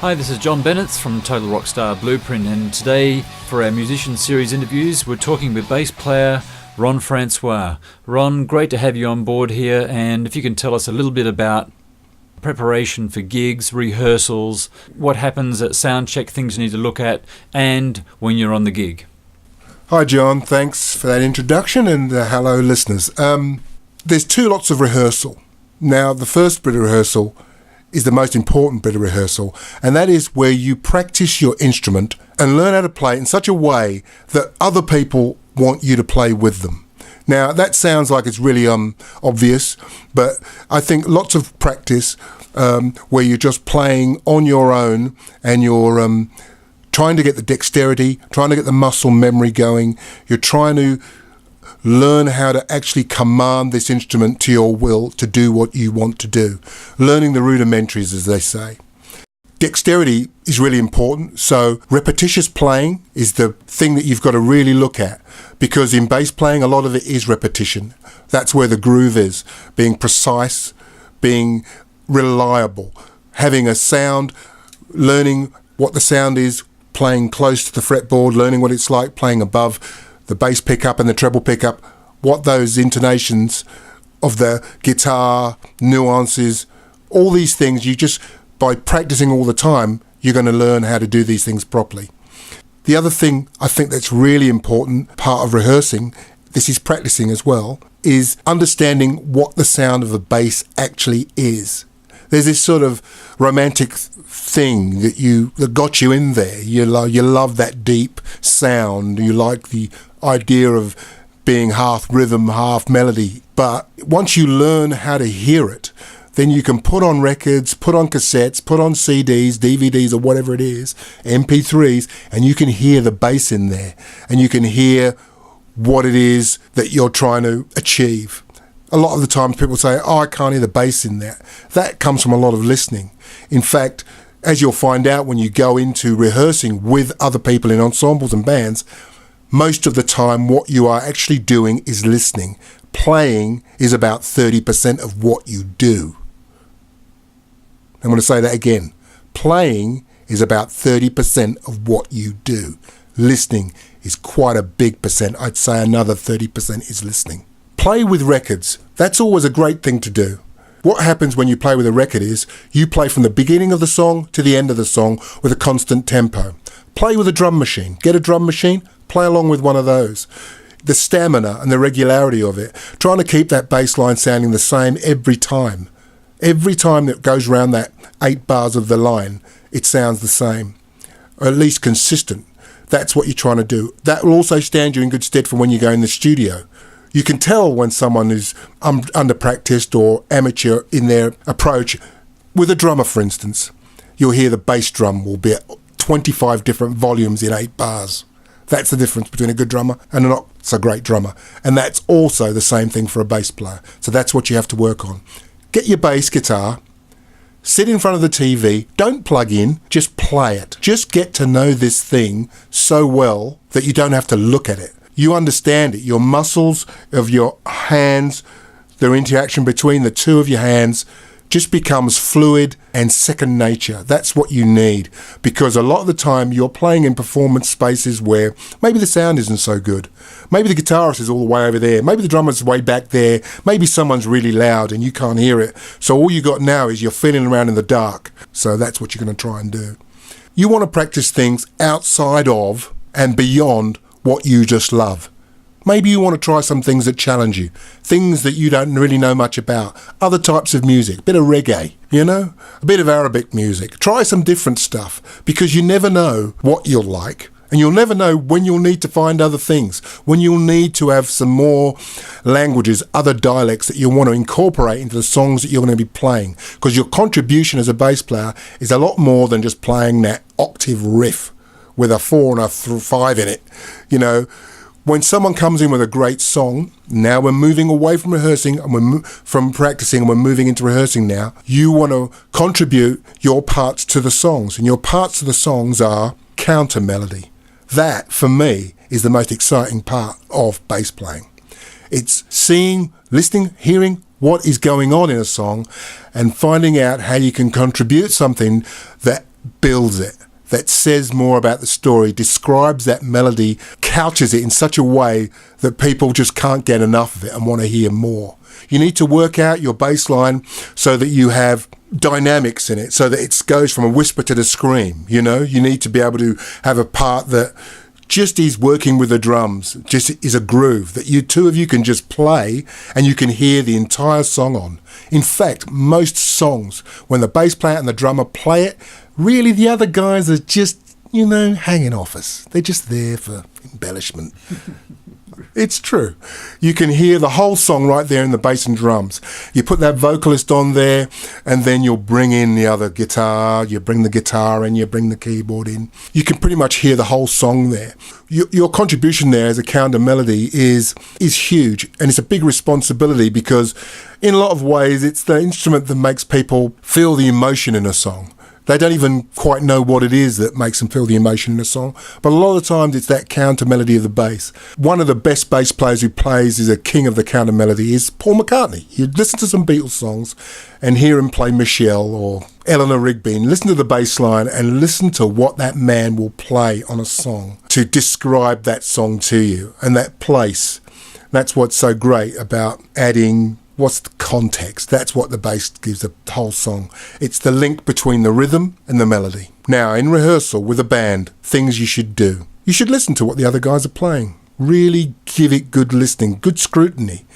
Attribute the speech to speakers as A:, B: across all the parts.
A: Hi, this is John Bennett from Total Rockstar Blueprint, and today for our Musician Series interviews we're talking with bass player Ron Francois. Ron, great to have you on board here, and if you can tell us a little bit about preparation for gigs, rehearsals, what happens at Soundcheck, things you need to look at, and when you're on the gig.
B: Hi John, thanks for that introduction, and hello listeners. There's two lots of rehearsal. Now the first bit of rehearsal is the most important bit of rehearsal, and that is where you practice your instrument and learn how to play it in such a way that other people want you to play with them. Now that sounds like it's really obvious, but I think lots of practice where you're just playing on your own and you're trying to get the dexterity, trying to get the muscle memory going, you're trying to learn how to actually command this instrument to your will to do what you want to do. Learning the rudimentaries, as they say. Dexterity is really important, so repetitious playing is the thing that you've got to really look at, because in bass playing a lot of it is repetition. That's where the groove is, being precise, being reliable, having a sound, learning what the sound is, playing close to the fretboard, learning what it's like playing above the bass pickup and the treble pickup, what those intonations of the guitar, nuances, all these things, you just, by practicing all the time, you're going to learn how to do these things properly. The other thing I think that's really important, part of rehearsing, this is practicing as well, is understanding what the sound of a bass actually is. There's this sort of romantic thing that got you in there. You love that deep sound. You like the idea of being half rhythm, half melody. But once you learn how to hear it, then you can put on records, put on cassettes, put on CDs, DVDs, or whatever it is, MP3s, and you can hear the bass in there, and you can hear what it is that you're trying to achieve. A lot of the times people say, oh, I can't hear the bass in that. That comes from a lot of listening. In fact, as you'll find out when you go into rehearsing with other people in ensembles and bands, most of the time what you are actually doing is listening. Playing is about 30% of what you do. I'm going to say that again. Playing is about 30% of what you do. Listening is quite a big percent. I'd say another 30% is listening. Play with records. That's always a great thing to do. What happens when you play with a record is you play from the beginning of the song to the end of the song with a constant tempo. Play with a drum machine. Get a drum machine, play along with one of those. The stamina and the regularity of it, trying to keep that bass line sounding the same every time. Every time that goes around that 8 bars of the line, it sounds the same, or at least consistent. That's what you're trying to do. That will also stand you in good stead for when you go in the studio. You can tell when someone is under-practiced or amateur in their approach. With a drummer, for instance, you'll hear the bass drum will be at 25 different volumes in 8 bars. That's the difference between a good drummer and a not so great drummer. And that's also the same thing for a bass player. So that's what you have to work on. Get your bass guitar, sit in front of the TV, don't plug in, just play it. Just get to know this thing so well that you don't have to look at it. You understand it. Your muscles of your hands, the interaction between the two of your hands just becomes fluid and second nature. That's what you need, because a lot of the time you're playing in performance spaces where maybe the sound isn't so good. Maybe the guitarist is all the way over there. Maybe the drummer's way back there. Maybe someone's really loud and you can't hear it. So all you got now is you're feeling around in the dark. So that's what you're going to try and do. You want to practice things outside of and beyond what you just love. Maybe you want to try some things that challenge you, things that you don't really know much about, other types of music, a bit of reggae, a bit of Arabic music. Try some different stuff, because you never know what you'll like, and you'll never know when you'll need to find other things, when you'll need to have some more languages, other dialects that you want to incorporate into the songs that you're going to be playing, because your contribution as a bass player is a lot more than just playing that octave riff with a 4 and a 5 in it, When someone comes in with a great song, now we're moving away from rehearsing and from practicing, and we're moving into rehearsing now. You want to contribute your parts to the songs, and your parts to the songs are counter melody. That, for me, is the most exciting part of bass playing. It's seeing, listening, hearing what is going on in a song and finding out how you can contribute something that builds it, that says more about the story, describes that melody, couches it in such a way that people just can't get enough of it and want to hear more. You need to work out your bass line so that you have dynamics in it, so that it goes from a whisper to the scream. You need to be able to have a part that just is working with the drums, just is a groove that you two of you can just play and you can hear the entire song on. In fact, most songs, when the bass player and the drummer play it, really the other guys are just, hanging off us. They're just there for embellishment. It's true. You can hear the whole song right there in the bass and drums. You put that vocalist on there, and then you'll bring in the other guitar, you bring the guitar in, you bring the keyboard in. You can pretty much hear the whole song there. Your contribution there as a counter melody is huge, and it's a big responsibility because in a lot of ways it's the instrument that makes people feel the emotion in a song. They don't even quite know what it is that makes them feel the emotion in a song. But a lot of the times it's that counter melody of the bass. One of the best bass players who plays is a king of the counter melody is Paul McCartney. You listen to some Beatles songs and hear him play Michelle or Eleanor Rigby, and listen to the bass line and listen to what that man will play on a song to describe that song to you and that place. That's what's so great about adding what's the context. That's what the bass gives the whole song. It's the link between the rhythm and the melody. Now, in rehearsal with a band, things you should do. You should listen to what the other guys are playing. Really give it good listening, good scrutiny,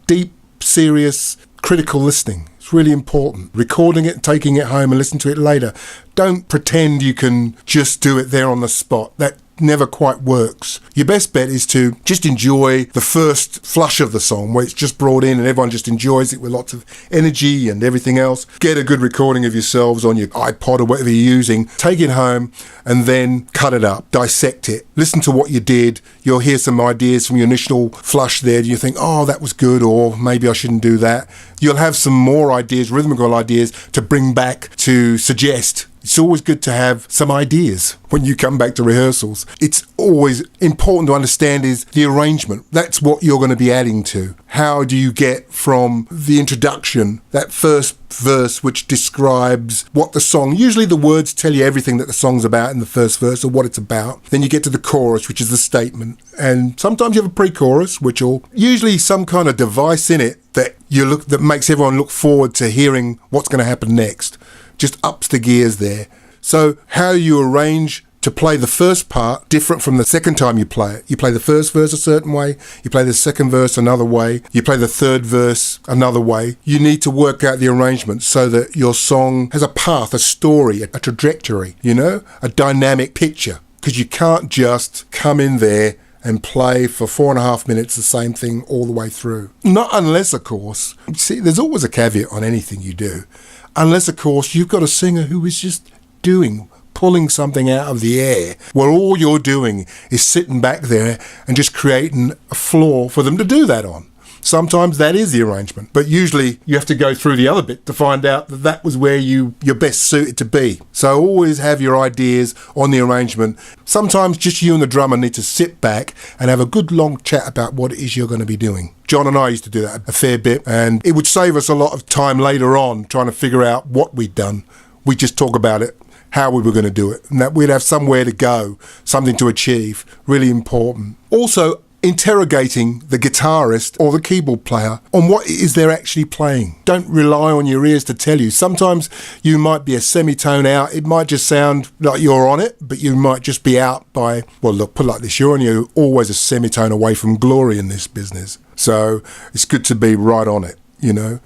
B: deep, serious, critical listening. It's really important. Recording it, taking it home and listen to it later. Don't pretend you can just do it there on the spot. That never quite works. Your best bet is to just enjoy the first flush of the song where it's just brought in and everyone just enjoys it with lots of energy and everything else. Get a good recording of yourselves on your iPod or whatever you're using. Take it home and then cut it up, dissect it, listen to what you did. You'll hear some ideas from your initial flush there. You think, oh, that was good, or maybe I shouldn't do that. You'll have some more ideas, rhythmical ideas to bring back to suggest. It's always good to have some ideas when you come back to rehearsals. It's always important to understand is the arrangement. That's what you're going to be adding to. How do you get from the introduction, that first verse which describes what the song, usually the words tell you everything that the song's about in the first verse or what it's about. Then you get to the chorus, which is the statement. And sometimes you have a pre-chorus, which will usually some kind of device in it that makes everyone look forward to hearing what's going to happen next. Just ups the gears there. So how you arrange to play the first part different from the second time you play it. You play the first verse a certain way, you play the second verse another way, you play the third verse another way. You need to work out the arrangement so that your song has a path, a story, a trajectory, a dynamic picture. Because you can't just come in there and play for 4.5 minutes the same thing all the way through. Not unless, of course, see, there's always a caveat on anything you do. Unless, of course, you've got a singer who is just pulling something out of the air, where all you're doing is sitting back there and just creating a floor for them to do that on. Sometimes that is the arrangement, but usually you have to go through the other bit to find out that was where you're best suited to be. So always have your ideas on the arrangement. Sometimes just you and the drummer need to sit back and have a good long chat about what it is you're going to be doing. John and I used to do that a fair bit, and it would save us a lot of time later on trying to figure out what we'd done. We'd just talk about it, how we were going to do it, and that we'd have somewhere to go, something to achieve. Really important. Also, interrogating the guitarist or the keyboard player on what it is they're actually playing. Don't rely on your ears to tell you. Sometimes you might be a semitone out. It might just sound like you're on it, but you might just be out by, well, look, put it like this, you're always a semitone away from glory in this business. So it's good to be right on it.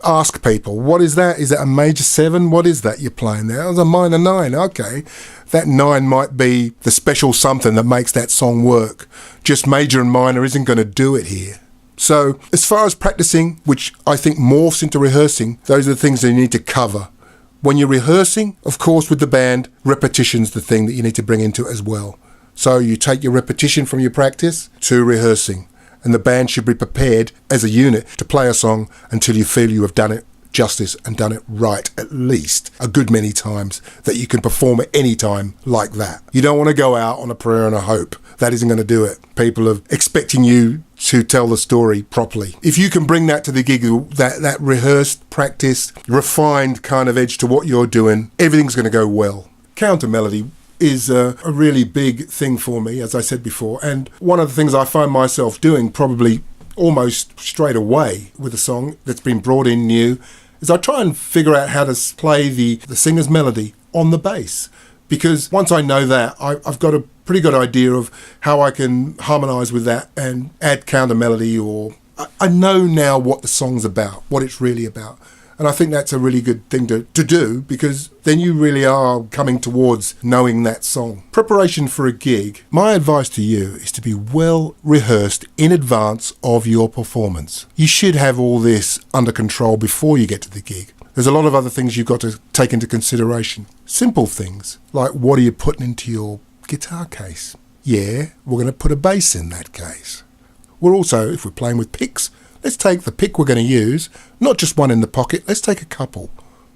B: Ask people, what is that? Is that a major 7? What is that you're playing there? It's a minor 9. Okay. That 9 might be the special something that makes that song work. Just major and minor isn't going to do it here. So as far as practicing, which I think morphs into rehearsing, those are the things that you need to cover. When you're rehearsing, of course, with the band, repetition's the thing that you need to bring into it as well. So you take your repetition from your practice to rehearsing. And the band should be prepared as a unit to play a song until you feel you have done it justice and done it right at least a good many times, that you can perform at any time like that. You don't want to go out on a prayer and a hope. That isn't going to do it. People are expecting you to tell the story properly. If you can bring that to the gig, that rehearsed, practiced, refined kind of edge to what you're doing, everything's going to go well. counter melody is a really big thing for me, as I said before. And one of the things I find myself doing probably almost straight away with a song that's been brought in new is I try and figure out how to play the singer's melody on the bass. Because once I know that, I've got a pretty good idea of how I can harmonise with that and add counter melody, or I know now what the song's about, what it's really about. And I think that's a really good thing to do, because then you really are coming towards knowing that song. Preparation for a gig, my advice to you is to be well rehearsed in advance of your performance. You should have all this under control before you get to the gig. There's a lot of other things you've got to take into consideration. Simple things, like what are you putting into your guitar case? Yeah, we're going to put a bass in that case. We're also, if we're playing with picks, let's take the pick we're going to use, not just one in the pocket, let's take a couple.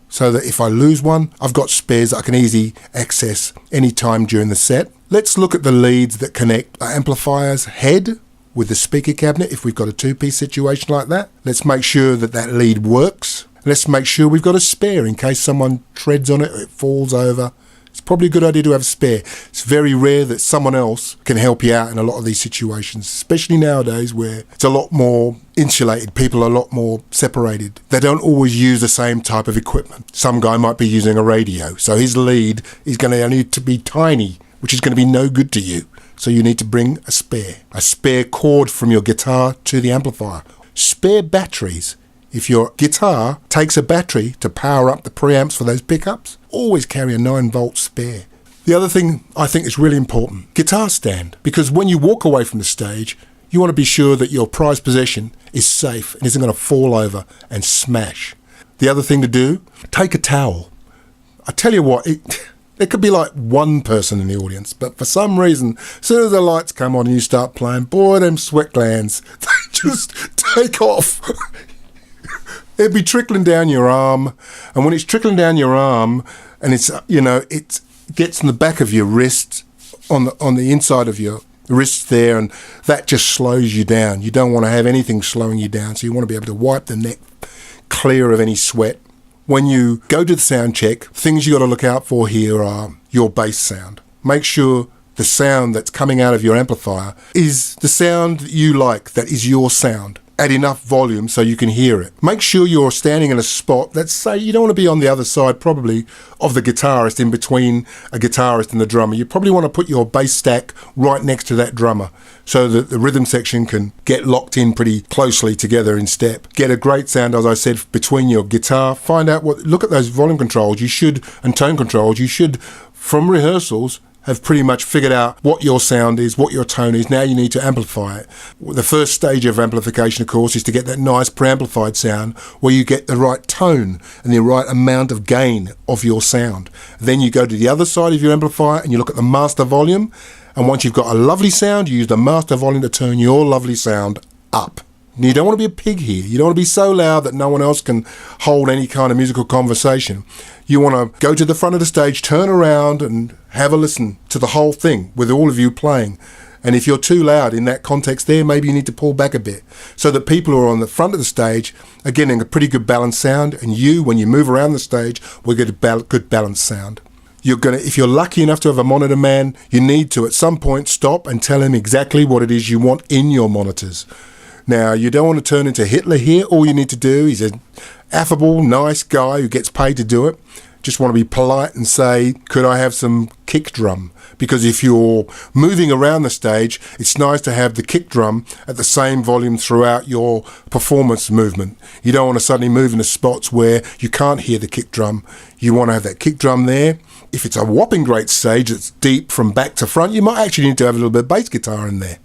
B: So that if I lose one, I've got spares that I can easily access any time during the set. Let's look at the leads that connect our amplifier's head with the speaker cabinet if we've got a two-piece situation like that. Let's make sure that that lead works. Let's make sure we've got a spare in case someone treads on it or it falls over. It's probably a good idea to have a spare. It's very rare that someone else can help you out in a lot of these situations, especially nowadays where it's a lot more insulated. People are a lot more separated. They don't always use the same type of equipment. Some guy might be using a radio, so his lead is going to need to be tiny, which is going to be no good to you. So you need to bring a spare cord from your guitar to the amplifier. Spare batteries. If your guitar takes a battery to power up the preamps for those pickups, always carry a 9-volt spare. The other thing I think is really important, guitar stand. Because when you walk away from the stage, you want to be sure that your prized possession is safe and isn't going to fall over and smash. The other thing to do, take a towel. I tell you what, it could be like one person in the audience, but for some reason, as soon as the lights come on and you start playing, boy, them sweat glands, they just take off. It'd be trickling down your arm, and when it's trickling down your arm, and it's it gets in the back of your wrist, on the inside of your wrist there, and that just slows you down. You don't want to have anything slowing you down, so you want to be able to wipe the neck clear of any sweat. When you go to the sound check, things you got to look out for here are your bass sound. Make sure the sound that's coming out of your amplifier is the sound that you like, that is your sound. At enough volume so you can hear it. Make sure you're standing in a spot, let's say you don't want to be on the other side probably of the guitarist, in between a guitarist and the drummer. You probably want to put your bass stack right next to that drummer so that the rhythm section can get locked in pretty closely together in step. Get a great sound, as I said, between your guitar. Find out look at those volume controls and tone controls. You should, from rehearsals, have pretty much figured out what your sound is, what your tone is. Now you need to amplify it. The first stage of amplification, of course, is to get that nice preamplified sound where you get the right tone and the right amount of gain of your sound. Then you go to the other side of your amplifier and you look at the master volume. And once you've got a lovely sound, you use the master volume to turn your lovely sound up. You don't want to be a pig here. You don't want to be so loud that no one else can hold any kind of musical conversation. You want to go to the front of the stage, turn around and have a listen to the whole thing with all of you playing. And if you're too loud in that context there, maybe you need to pull back a bit so that people who are on the front of the stage are getting a pretty good balanced sound, and you, when you move around the stage, will get a good balanced sound. If you're lucky enough to have a monitor man, you need to at some point stop and tell him exactly what it is you want in your monitors. Now, you don't want to turn into Hitler here. All you need to do, he's an affable, nice guy who gets paid to do it. Just want to be polite and say, could I have some kick drum? Because if you're moving around the stage, it's nice to have the kick drum at the same volume throughout your performance movement. You don't want to suddenly move into spots where you can't hear the kick drum. You want to have that kick drum there. If it's a whopping great stage that's deep from back to front, you might actually need to have a little bit of bass guitar in there,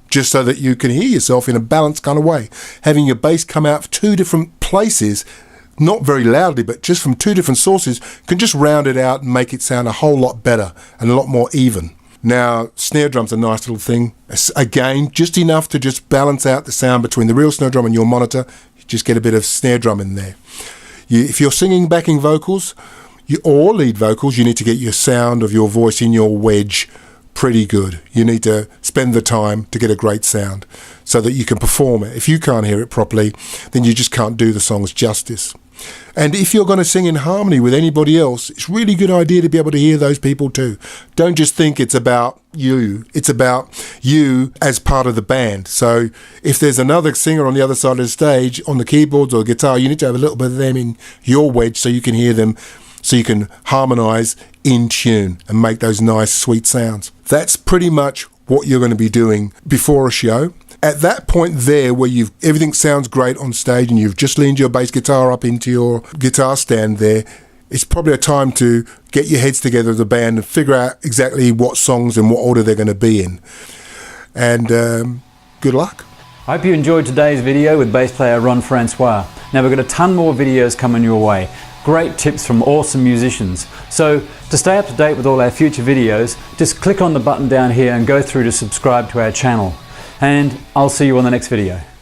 B: just so that you can hear yourself in a balanced kind of way. Having your bass come out of two different places, not very loudly, but just from two different sources, can just round it out and make it sound a whole lot better and a lot more even. Now, snare drum's a nice little thing. Again, just enough to just balance out the sound between the real snare drum and your monitor. You just get a bit of snare drum in there. If you're singing backing vocals or lead vocals, you need to get your sound of your voice in your wedge pretty good. You need to spend the time to get a great sound so that you can perform it. If you can't hear it properly, then you just can't do the songs justice. And if you're going to sing in harmony with anybody else, it's a really good idea to be able to hear those people too. Don't just think it's about you. It's about you as part of the band. So if there's another singer on the other side of the stage on the keyboards or guitar, you need to have a little bit of them in your wedge so you can hear them, so you can harmonise in tune and make those nice, sweet sounds. That's pretty much what you're going to be doing before a show. At that point there where everything sounds great on stage and you've just leaned your bass guitar up into your guitar stand there, it's probably a time to get your heads together as a band and figure out exactly what songs and what order they're going to be in. And good luck.
A: I hope you enjoyed today's video with bass player Ron Francois. Now we've got a ton more videos coming your way. Great tips from awesome musicians. So to stay up to date with all our future videos, just click on the button down here and go through to subscribe to our channel. And I'll see you on the next video.